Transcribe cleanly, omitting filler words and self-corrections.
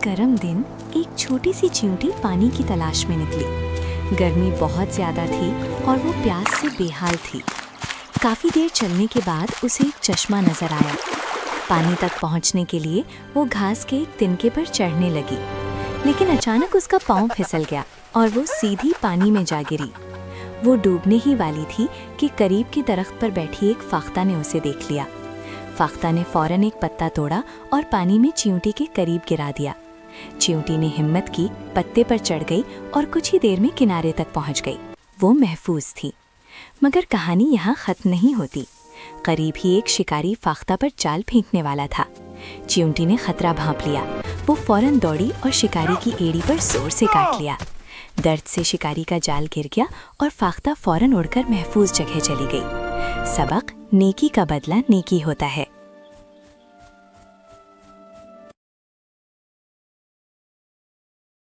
गर्म दिन एक छोटी सी चींटी पानी की तलाश में निकली। गर्मी बहुत ज्यादा थी और वो प्यास से बेहाल थी। काफी देर चलने के बाद उसे एक चश्मा नजर आया। पानी तक पहुंचने के लिए वो घास के एक तिनके पर चढ़ने लगी, लेकिन अचानक उसका पाँव फिसल गया और वो सीधी पानी में जा गिरी। वो डूबने ही वाली थी कि करीब के दरख्त पर बैठी एक फाख्ता ने उसे देख लिया। फाख्ता ने फौरन एक पत्ता तोड़ा और पानी में चींटी के करीब गिरा दिया। चींटी ने हिम्मत की, पत्ते पर चढ़ गई और कुछ ही देर में किनारे तक पहुंच गई। वो महफूज थी। मगर कहानी यहाँ खत्म नहीं होती। करीब ही एक शिकारी फाख्ता पर जाल फेंकने वाला था। चींटी ने खतरा भांप लिया। वो फौरन दौड़ी और शिकारी की एड़ी पर जोर से काट लिया। दर्द से शिकारी का जाल गिर गया और फाख्ता फौरन उड़कर महफूज जगह चली गई। सबक: नेकी का बदला नेकी होता है।